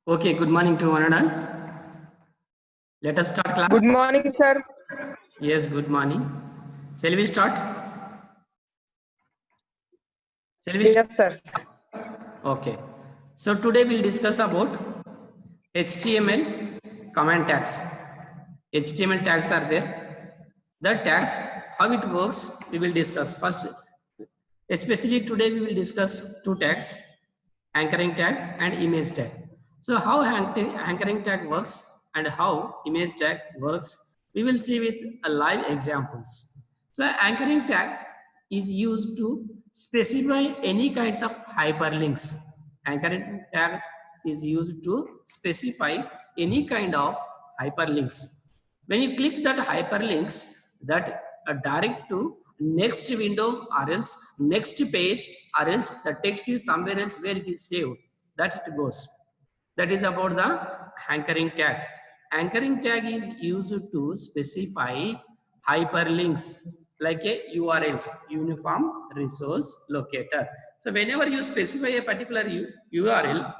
Okay, good morning to one and all. Let us start class. Good morning, sir. Yes, good morning. Shall we start? Shall we Yes, sir. Okay. So today we'll discuss about HTML command tags. HTML tags are there. The tags, how it works, we will discuss. First, especially today we will discuss two tags, anchoring tag and image tag. So how anchoring tag works and how image tag works, we will see with live examples. So anchoring tag is used to specify any kinds of hyperlinks. Anchoring tag is used to specify any kind of hyperlinks. When you click that hyperlinks, that direct to next window or else next page or else the text is somewhere else where it is saved, that it goes. That is about the anchoring tag. Anchoring tag is used to specify hyperlinks like a URLs, uniform resource locator. So whenever you specify a particular URL,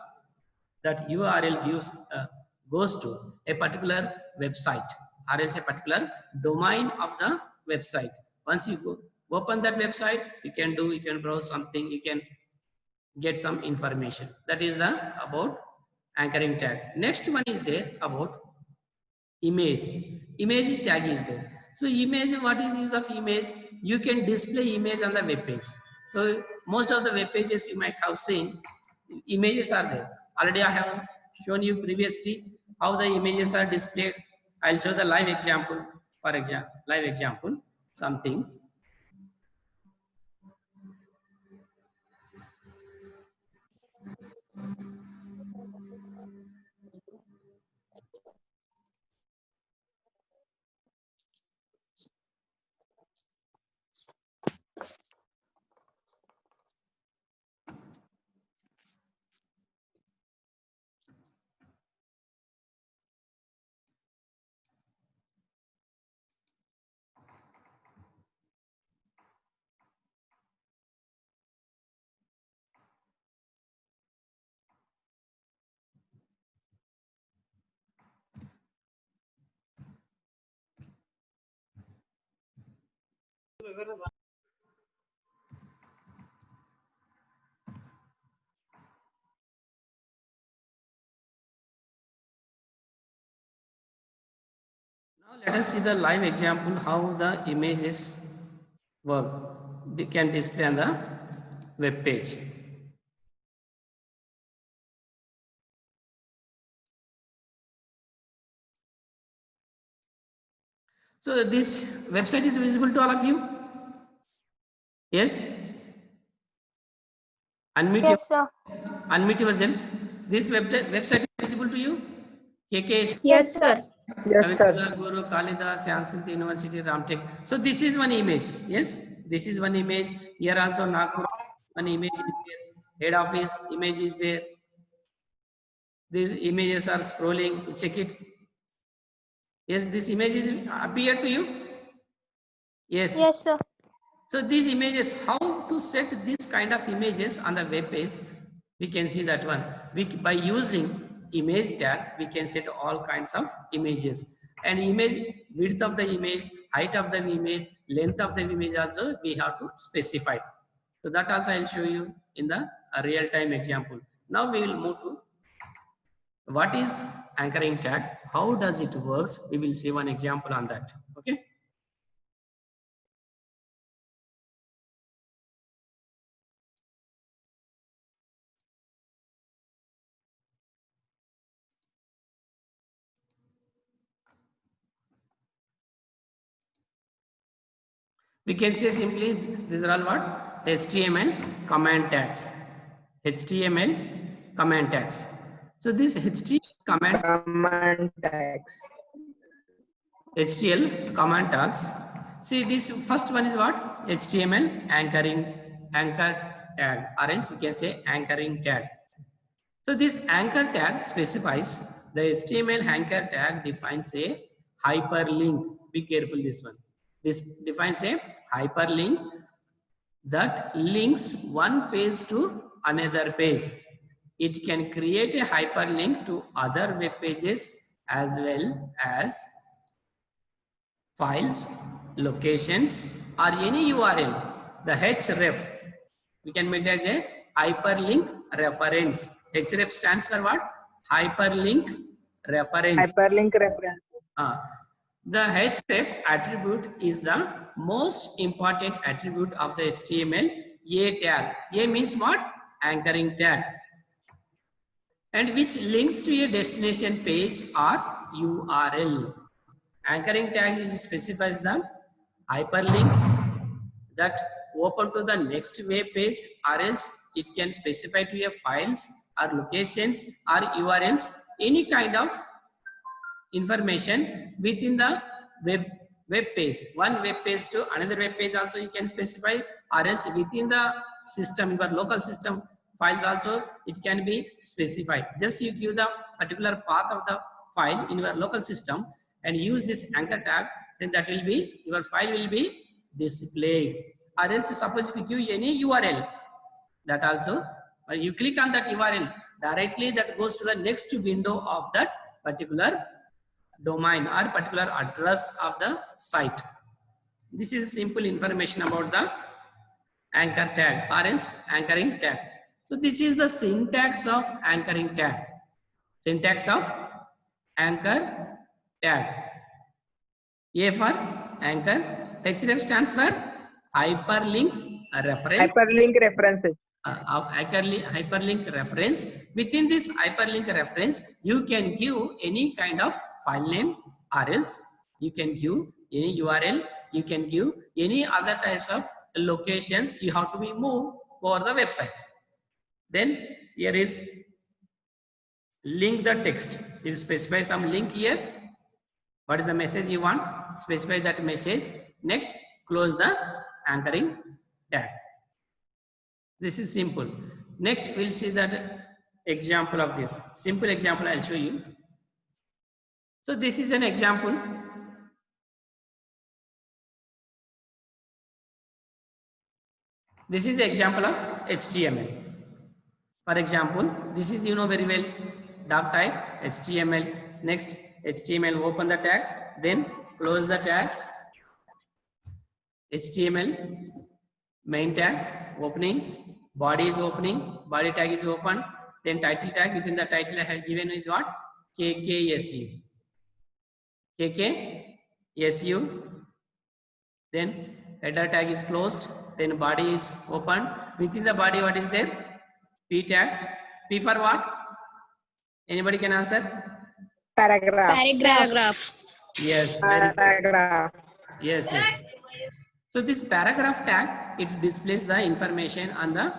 that URL goes to a particular website or else a particular domain of the website. Once you open that website, you can browse something, you can get some information. That is the about anchoring tag. Next one is there about image. Image tag is there. So image, what is use of image? You can display image on the web page. So most of the web pages you might have seen, images are there. Already I have shown you previously how the images are displayed. I'll show the live example. For example, live example, some things. Now let us see the live example how the images work. They can display on the web page. So this website is visible to all of you? Yes? Unmute, Yes, sir. unmute yourself. This website is visible to you? KK, Yes, sir. Kavitala Guru, Kalidas, Sanskrit University, Ramtek. So this is one image. Yes, this is one image. Here also Nagpur, one image is there. Head office image is there. These images are scrolling. Check it. Yes, this image is appear to you. Yes. Yes, sir. So these images, how to set this kind of images on the web page? We can see that one. By using image tag, we can set all kinds of images. And image, width of the image, height of the image, length of the image also we have to specify. So that also I'll show you in the real-time example. Now we will move to what is anchoring tag, how does it works? We will see one example on that. Okay. We can say simply, these are all what? HTML command tags. HTML command tags. So this HTML command tags. HTML command tags. See, this first one is what? HTML anchor tag, or else we can say anchoring tag. So this anchor tag specifies the HTML anchor tag defines a hyperlink. Be careful this one. This defines a hyperlink that links one page to another page. It can create a hyperlink to other web pages as well as files, locations, or any URL. The href, we can make it as a hyperlink reference. Href stands for what? Hyperlink reference. Hyperlink reference. The href attribute is the most important attribute of the HTML A tag. A means what? Anchoring tag. And which links to a destination page or URL. Anchoring tag is specifies the hyperlinks that open to the next web page, or else it can specify to a files or locations or URLs, any kind of information within the web page. One web page to another web page also you can specify, or else within the system, your local system files also it can be specified. Just you give the particular path of the file in your local system and use this anchor tag, then that will be, your file will be displayed. Or else suppose if you give any URL, That also, when you click on that URL, directly that goes to the next window of that particular domain or particular address of the site. This is simple information about the anchor tag or else anchoring tag. So this is the syntax of anchoring tag. Syntax of anchor tag. A for anchor, href stands for hyperlink reference. Hyperlink references. Hyperlink reference. Within this hyperlink reference, you can give any kind of file name, or else you can give any URL, you can give any other types of locations you have to be moved over the website. Then here is link the text. You specify some link here. What is the message you want? Specify that message. Next, close the anchoring tag. This is simple. Next, we'll see that example of this. Simple example I'll show you. So this is an example. This is an example of HTML. For example, this is, you know very well, doc type, HTML. Next, HTML, open the tag, then close the tag. HTML, main tag, opening, body is opening, body tag is open, then title tag. Within the title I have given is what? KKSU. KKSU. Then header tag is closed, then body is open. Within the body, what is there? P tag. P for what? Anybody can answer? Paragraph. Yes. Paragraph. Yes. So this paragraph tag, it displays the information on the,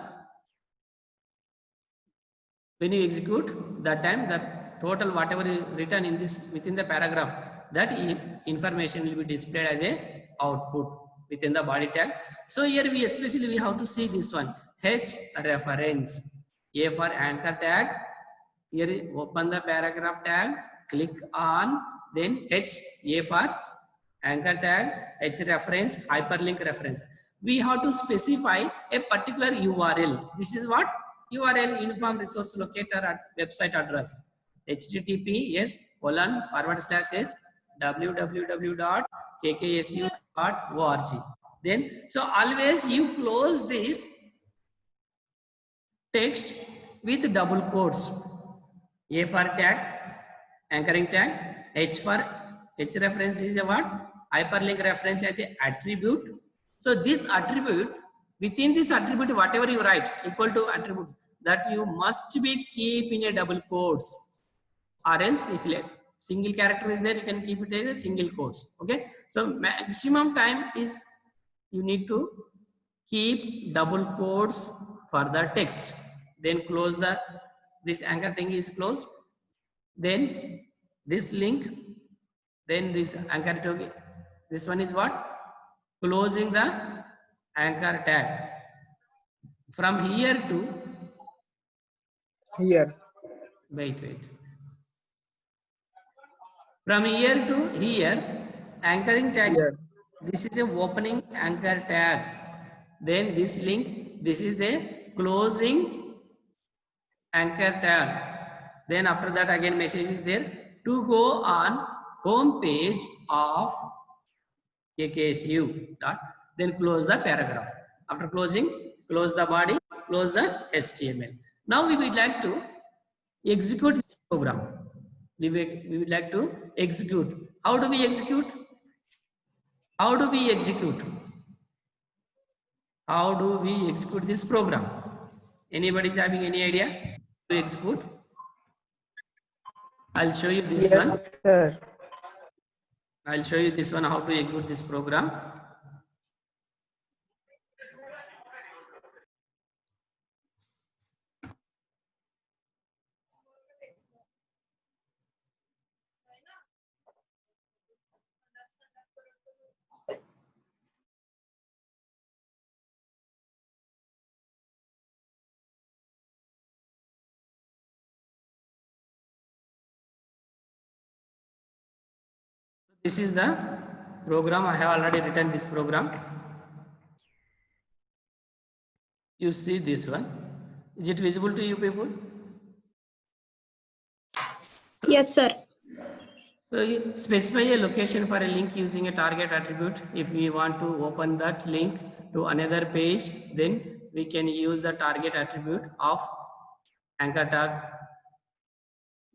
when you execute that time, the total whatever is written in this within the paragraph, that information will be displayed as a output within the body tag. So here we especially we have to see this one, H reference. A for anchor tag. Here open the paragraph tag, click on, then H, A for anchor tag, H reference, hyperlink reference. We have to specify a particular URL. This is what? URL, uniform resource locator at website address. https:// www.kksu.org. Then, so always you close this text with double quotes. A for tag, anchoring tag. H for H reference is a what? Hyperlink reference as an attribute. So this attribute, within this attribute, whatever you write equal to attribute, that you must be keep in a double quotes, or else if single character is there, you can keep it as a single quotes. Okay, so maximum time is you need to keep double quotes for the text. Then close the, this anchor thing is closed, then this link, then this anchor tag, this one is what? Closing the anchor tag. From here to here. Wait. From here to here, anchoring tag. Here. This is a opening anchor tag. Then this link, this is the closing anchor tag. Then after that again message is there to go on home page of KKSU. Then close the paragraph. After closing, close the body, close the HTML. Now we would like to execute this program. We would like to execute. How do we execute? How do we execute? How do we execute this program? Anybody is having any idea to execute? I'll show you this one. Sir. I'll show you this one, how to execute this program. This is the program. I have already written this program. You see this one. Is it visible to you people? Yes, sir. So you specify a location for a link using a target attribute. If we want to open that link to another page, then we can use the target attribute of anchor tag.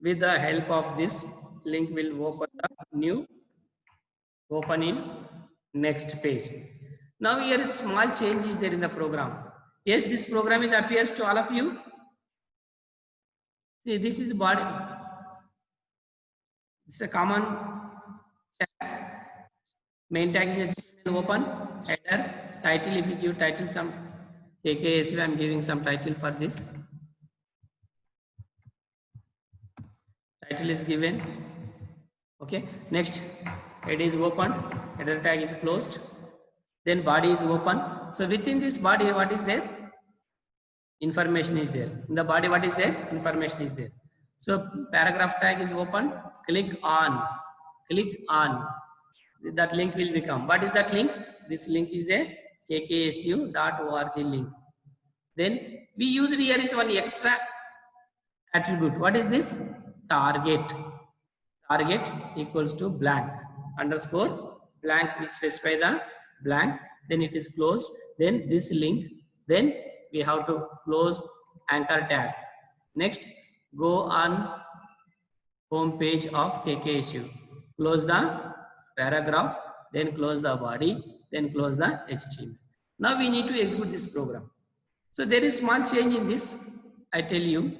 With the help of this link will open the new open in next page. Now here small change is there in the program. Yes, this program is appears to all of you. See, this is body. It's a common tags. Main tag is HTML open, header, title. If you give title some KKSV, I am giving some title for this. Title is given. Okay. Next, head is open, header tag is closed. Then body is open. So within this body, what is there? Information is there. In the body, what is there? Information is there. So paragraph tag is open. Click on. Click on. That link will become. What is that link? This link is a kksu.org link. Then we used here is one extra attribute. What is this? Target. Target equals to blank underscore blank. We specify the blank. Then it is closed. Then this link. Then we have to close anchor tag. Next, go on home page of KKSU. Close the paragraph, then close the body, then close the HTML. Now we need to execute this program. So there is small change in this. I tell you.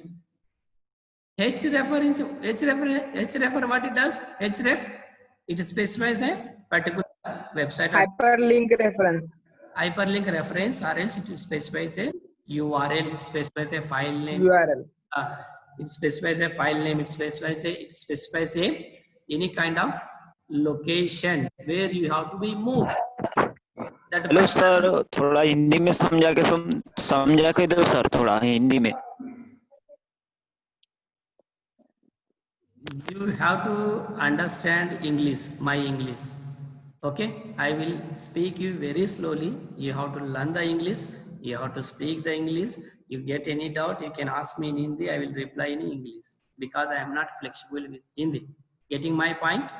href what it does? href, it specifies a particular website. Hyperlink reference. Hyperlink reference, or else it specifies a URL, it specifies a file name. URL. It specifies a file name. It specifies a any kind of location where you have to be moved. Hello sir, थोड़ा हिंदी में समझा के दो sir, थोड़ा हिंदी में. You have to understand English, my English. Okay, I will speak you very slowly. You have to learn the English. You have to speak the English. You get any doubt, you can ask me in Hindi. I will reply in English because I am not flexible with Hindi. Getting my point?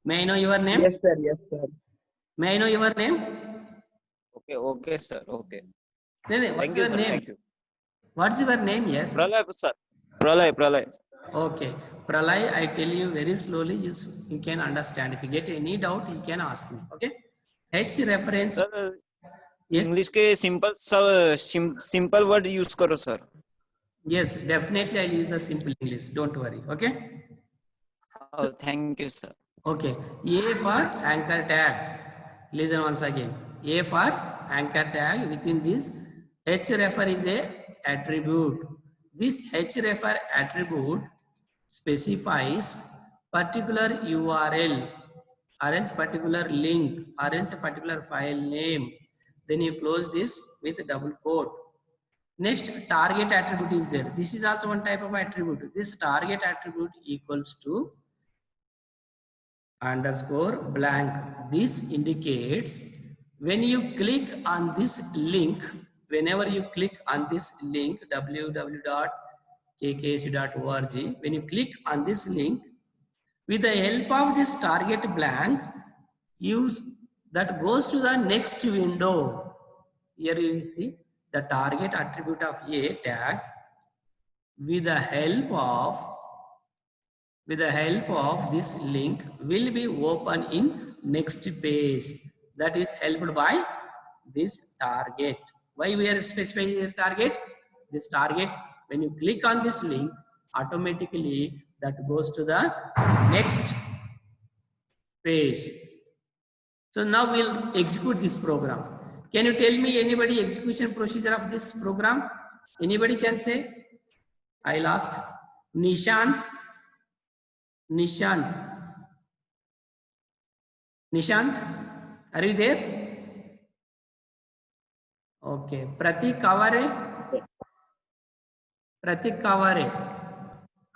May I know your name? Yes, sir. Yes, sir. May I know your name? Okay, sir. Okay. What's your name? Thank you. What's your name here? Pralay, sir. Pralay. Okay, Pralay, I tell you very slowly, you can understand. If you get any doubt, you can ask me. Okay. H reference. Sir, yes. English के simple word use करो sir. Yes, definitely I'll use the simple English. Don't worry. Okay. Oh, thank you, sir. Okay. A for anchor tag. Listen once again. A for anchor tag. Within this, href is a attribute. This href attribute specifies particular URL or else particular link or else a particular file name. Then you close this with a double quote. Next, target attribute is there. This is also one type of attribute. This target attribute equals to underscore blank. This indicates when you click on this link, whenever you click on this link www.kksu.org, when you click on this link, with the help of this target blank, use that goes to the next window. Here you see the target attribute of a tag with the help of this link will be open in next page. That is helped by this target. Why we are specifying a target? This target, when you click on this link, automatically that goes to the next page. So now we'll execute this program. Can you tell me anybody execution procedure of this program? Anybody can say? I'll ask. Nishant, are you there? Okay. Pratik Kavare.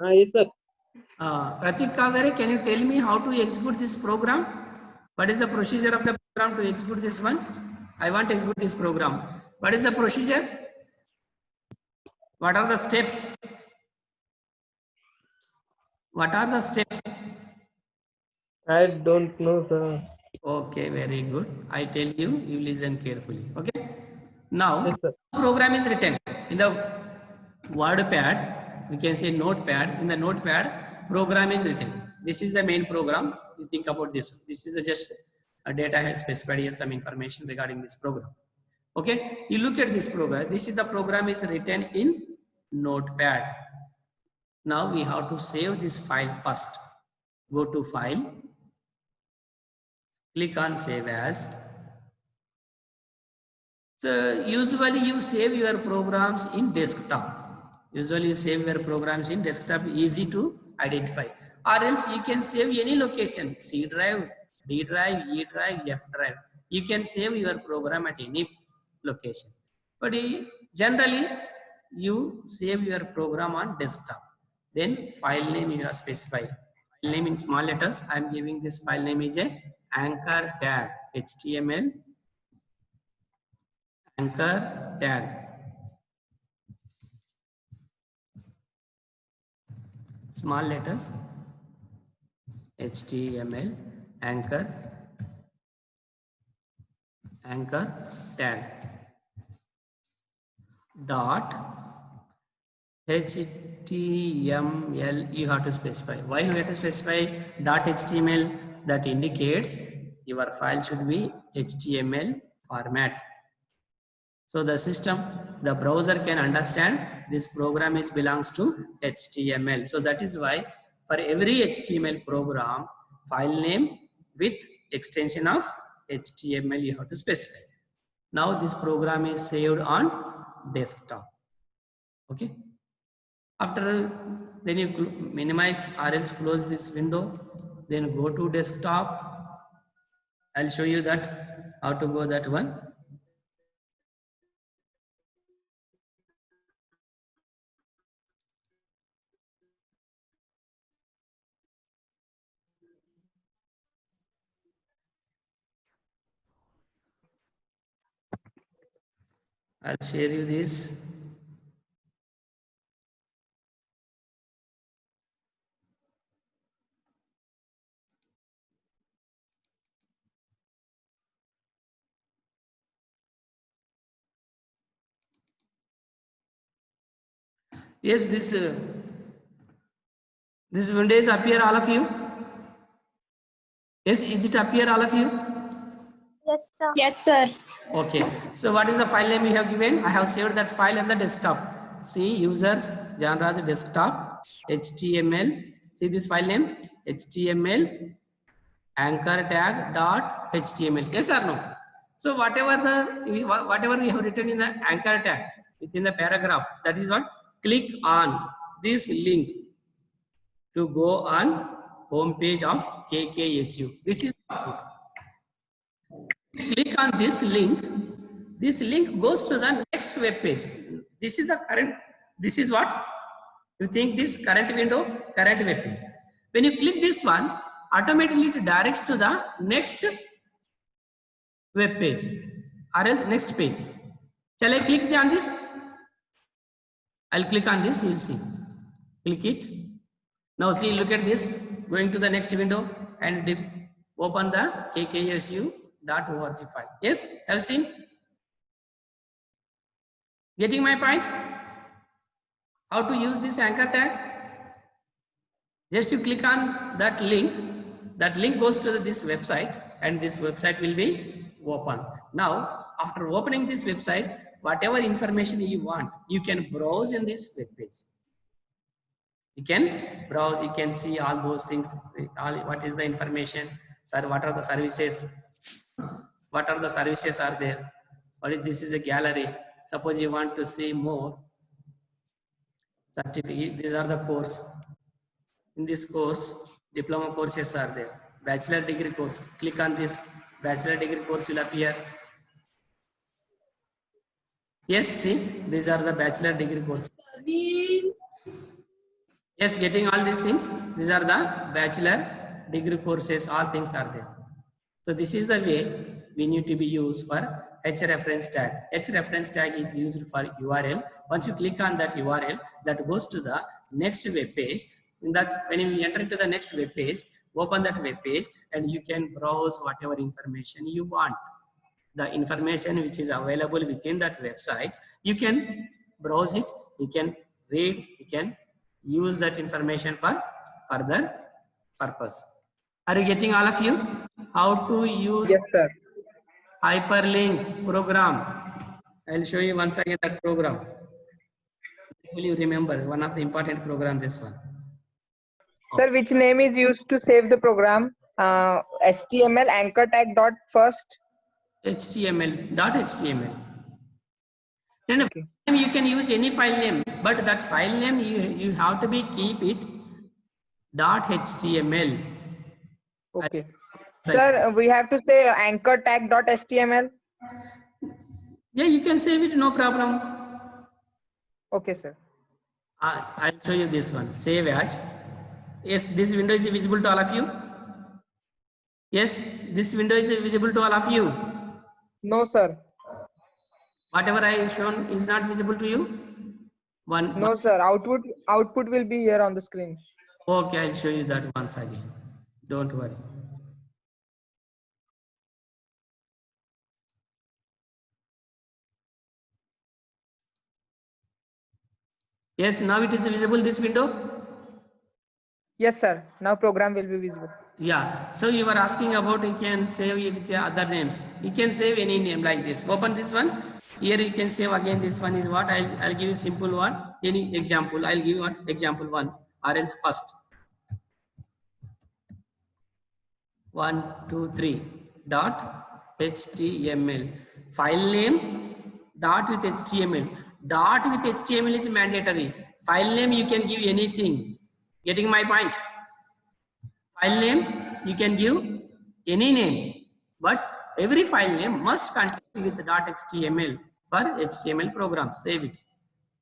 Yes, sir. Pratik Kavare, can you tell me how to execute this program? What is the procedure of the program to execute this one? I want to execute this program. What is the procedure? What are the steps? What are the steps? I don't know, sir. Okay, very good. I tell you, you listen carefully. Okay. Now, Yes, sir. program is written in the WordPad. We can say Notepad. In the Notepad, program is written. This is the main program. You think about this. This is just a data has specified here some information regarding this program. Okay. You look at this program. This is the program is written in Notepad. Now we have to save this file first. Go to File. Click on Save As. So usually you save your programs in desktop. Usually you save your programs in desktop, easy to identify. Or else you can save any location, C drive, D drive, E drive, F drive. You can save your program at any location. But generally you save your program on desktop. Then file name you have specified. File name in small letters. I am giving this file name is a anchor tag HTML anchor tag. Small letters HTML anchor tag dot HTML. You have to specify. Why you have to specify dot HTML? That indicates your file should be HTML format. So the system, the browser can understand this program is belongs to HTML. So that is why for every HTML program, file name with extension of HTML you have to specify. Now this program is saved on desktop. Okay. After then you minimize or else close this window. Then go to desktop. I'll show you that how to go that one. I'll share you this. Yes, this window is appear all of you. Yes, is it appear all of you? Yes, sir. Yes, sir. Okay. So what is the file name you have given? I have saved that file on the desktop. See users Janraj desktop HTML. See this file name HTML anchor tag dot HTML. Yes or no? So whatever we have written in the anchor tag within the paragraph, that is what, click on this link to go on home page of KKSU. This is click on this link. This link goes to the next web page. This is the current. This is what you think, this current window, current web page. When you click this one, automatically it directs to the next web page or else next page. Shall I click on this? I'll click on this. You'll see. Click it. Now see, look at this. Going to the next window and open the kksu.org file. Yes, have seen? Getting my point? How to use this anchor tag? Just you click on that link. That link goes to this website and this website will be open. Now, after opening this website, whatever information you want, you can browse in this web page. You can browse, you can see all those things, what is the information, sir, what are the services, what are the services are there, or if this is a gallery. Suppose you want to see more certificate, these are the course. In this course, diploma courses are there, bachelor degree course. Click on this, bachelor degree course will appear. Yes, see, these are the bachelor degree courses. Yes, getting all these things. These are the bachelor degree courses. All things are there. So this is the way we need to be used for hrefs tag. Hrefs tag is used for URL. Once you click on that URL, that goes to the next web page. In that, when you enter into the next web page, open that web page and you can browse whatever information you want. The information which is available within that website, you can browse it, you can read, you can use that information for further purpose. Are you getting, all of you, how to use Yes, sir. hyperlink program? I'll show you once again that program. Will you remember one of the important program, this one? Sir, which name is used to save the program? HTML anchor tag dot first. HTML.html. Then Okay. you can use any file name, but that file name you have to be keep it .html. Okay. Sir, we have to say anchor tag dot HTML. Yeah, you can save it, no problem. Okay, sir. I'll show you this one. Save as. Yes, this window is visible to all of you. Yes, this window is visible to all of you. No, sir. Whatever I have shown is not visible to you. No, sir. Output will be here on the screen. Okay, I'll show you that once again. Don't worry. Yes, now it is visible, this window. Yes, sir. Now program will be visible. Yeah, so you were asking about you can save it with the other names. You can save any name like this. Open this one. Here you can save again. This one is what I'll give you simple one. Any example. I'll give you one example one. Or else first. 1, 2, 3. .html. File name. Dot with HTML. Dot with HTML is mandatory. File name you can give anything. Getting my point? File name you can give any name, but every file name must contain with .html for HTML program. Save it.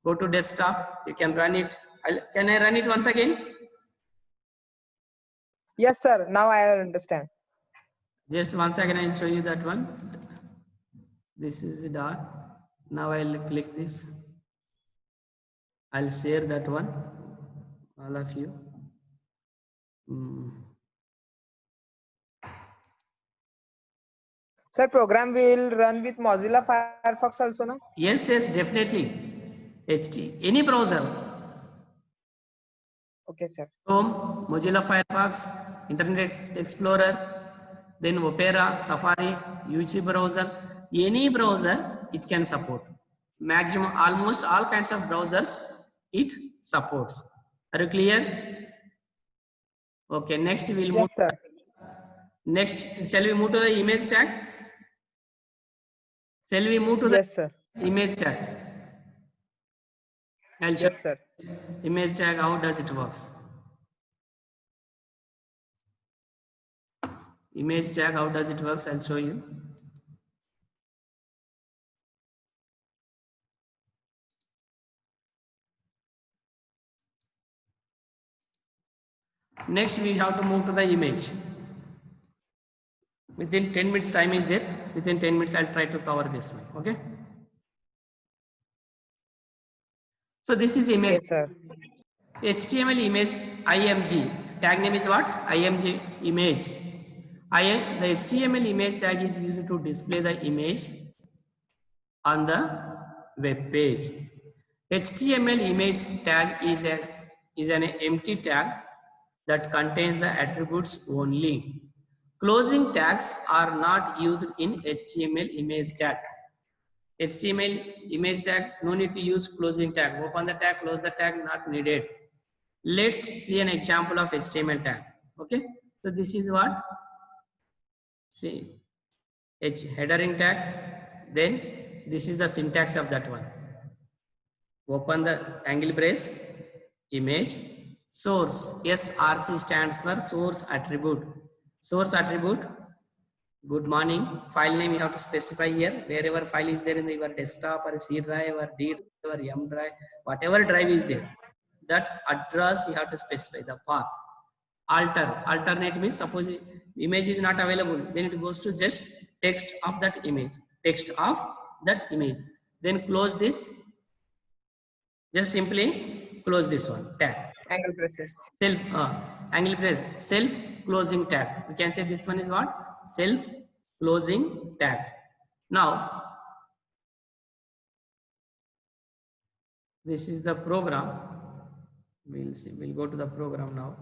Go to desktop. You can run it. Can I run it once again? Yes, sir. Now I understand. Just once again I'll show you that one. This is the dot. Now I'll click this. I'll share that one. All of you. Sir, program will run with Mozilla Firefox also, no? Yes, definitely. Any browser. Okay, sir. Chrome, Mozilla Firefox, Internet Explorer, then Opera, Safari, YouTube browser, any browser it can support. Maximum, almost all kinds of browsers it supports. Are you clear? Okay, next we'll move. Yes, sir. Next, shall we move to the image tag? Shall we move to the Yes, sir. image tag? I'll show Yes, sir. image tag, how does it works? Image tag, how does it works? I'll show you. Next, we have to move to the image. Within 10 minutes time is there. Within 10 minutes, I'll try to cover this one. Okay. So this is image. Yes, sir. HTML image img. Tag name is what? Img image. The HTML image tag is used to display the image on the web page. HTML image tag is an empty tag that contains the attributes only. Closing tags are not used in HTML image tag. HTML image tag, no need to use closing tag. Open the tag, close the tag, not needed. Let's see an example of HTML tag. Okay, so this is what? See, headering tag. Then this is the syntax of that one. Open the angle brace, image, source. SRC stands for source attribute. Source attribute. Good morning. File name you have to specify here. Wherever file is there in your desktop or C drive or D drive or M drive, whatever drive is there, that address you have to specify the path. Alternate means suppose image is not available, then it goes to just text of that image, text of that image. Then close this, just simply close this one, tag. Angle braces. Self angle brace, self closing tag. We can say this one is what? Self closing tag. Now, this is the program. We'll see. We'll go to the program now.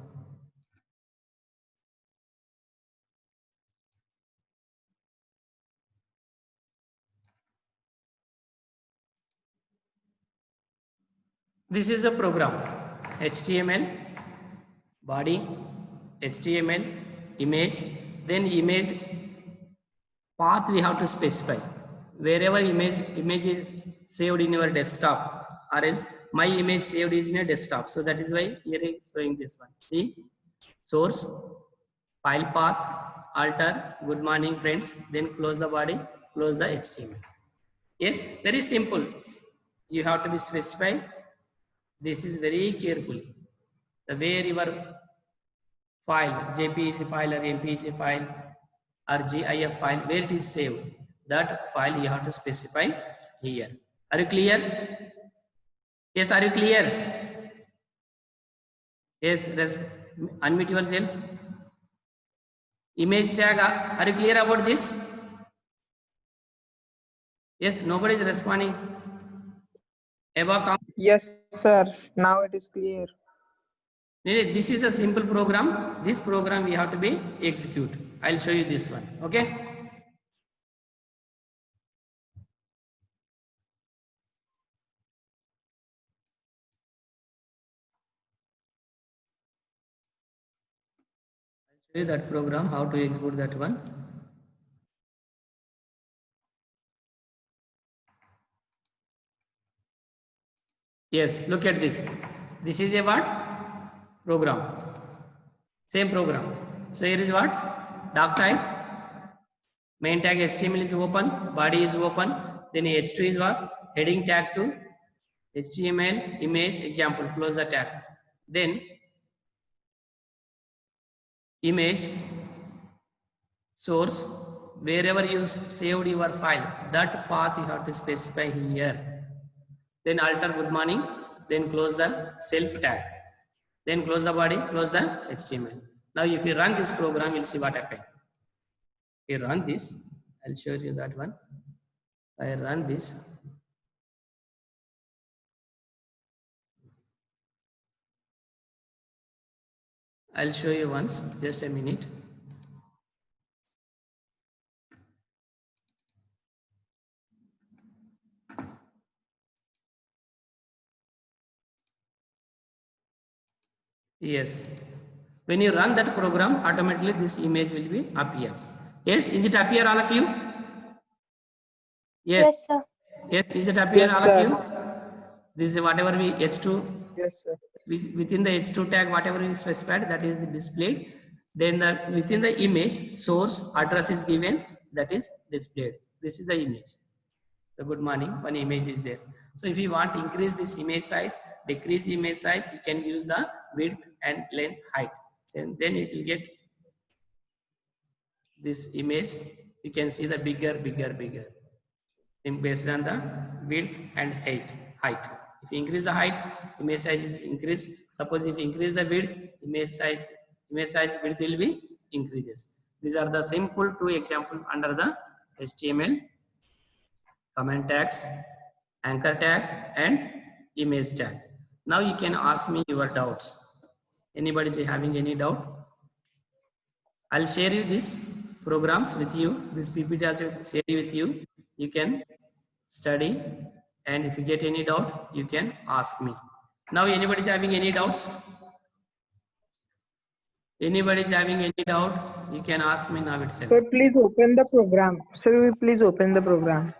This is a program. HTML, body, HTML, image, then image path we have to specify. Wherever image is saved in your desktop, or else my image saved is in a desktop. So that is why here I am showing this one. See, source, file path, alter, good morning friends, then close the body, close the HTML. Yes, very simple. You have to be specified. This is very carefully. The where your file, JPG file or MPG file or GIF file, where it is saved, that file you have to specify here. Are you clear? Yes, are you clear? Yes, unmute yourself. Image tag, are you clear about this? Yes, nobody is responding. Above. Yes, sir. Now it is clear. This is a simple program. This program we have to be execute. I'll show you this one. Okay. I'll show you that program, how to export that one. Yes, look at this. This is a what? Program. Same program. So here is what? Doc type. Main tag HTML is open. Body is open. Then H2 is what? Heading tag to HTML image example. Close the tag. Then image source. Wherever you saved your file, that path you have to specify here. Then alter good morning, then close the self tag, then close the body, close the HTML. Now if you run this program, you'll see what happened. If you run this, I'll show you that one. I run this. I'll show you once, just a minute. Yes. When you run that program, automatically this image will be appears. Yes, is it appear all of you? Yes. Yes, sir. Yes, is it appear Yes, all sir. of you? This is whatever we H2 Yes, sir. within the H2 tag, whatever is specified, that is displayed. Then within the image source address is given, that is displayed. This is the image. The good morning, one image is there. So if you want to increase this image size, decrease image size, you can use the width and length height. And then it will get this image. You can see the bigger. And based on the width and height. If you increase the height, image size is increased. Suppose if you increase the width, image size width will be increases. These are the simple two examples under the HTML comment tags, anchor tag, and image tag. Now you can ask me your doubts. Anybody is having any doubt? I'll share you these programs with you. This PPT also share with you. You can study, and if you get any doubt, you can ask me. Now anybody is having any doubts? Anybody is having any doubt? You can ask me now itself. Sir, please open the program. Sir, will you please open the program?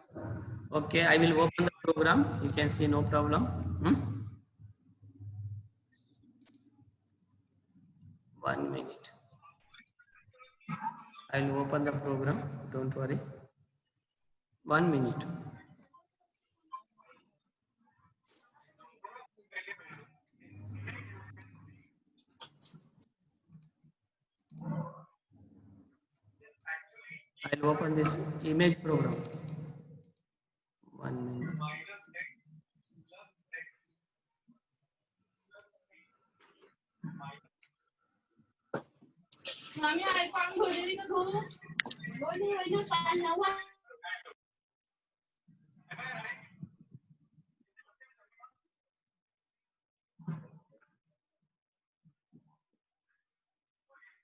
Okay, I will open the program. You can see, no problem. 1 minute. I will open the program. Don't worry. 1 minute. I'll open this image program. 1 minute.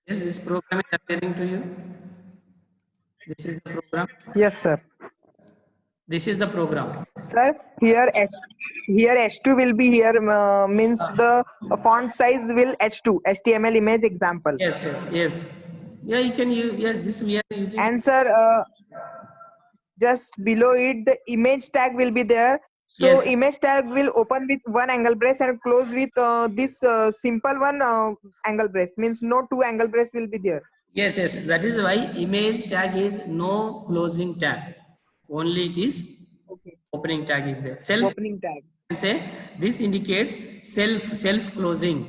Yes, this program is appearing to you. This is the program. Yes, sir. This is the program. Sir, here H2 will be here, means the font size will H2, HTML image example. Yes, yes, yes. Yeah, you can use. Yes, this we are using. And sir, just below it, the image tag will be there. So Yes. image tag will open with one angle brace and close with this simple one angle brace. Means no two angle brace will be there. Yes, yes. That is why image tag is no closing tag. Only it is Okay. opening tag is there. Self Opening tag. say this indicates self closing.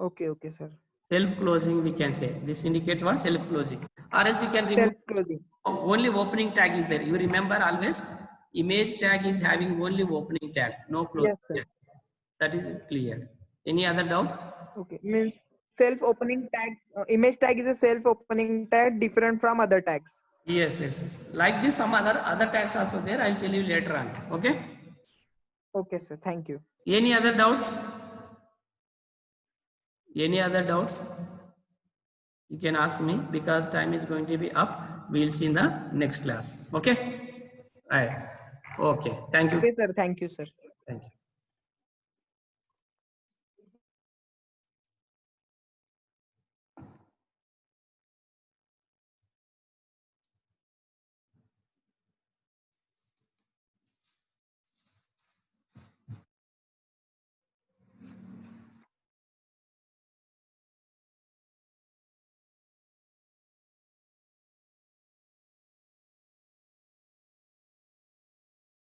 Okay, okay, sir. Self closing we can say. This indicates what? Self closing. Or else you can remove Self closing. only opening tag is there. You remember always image tag is having only opening tag, no closing Yes, sir. tag. That is clear. Any other doubt? Okay. Means self opening tag. Image tag is a self opening tag, different from other tags. Yes, yes, yes. Like this, some other tags also there. I'll tell you later on. Okay. Okay, sir. Thank you. Any other doubts? Any other doubts? You can ask me because time is going to be up. We'll see in the next class. Okay. Right. Okay. Thank you. Okay, sir. Thank you, sir. Thank you.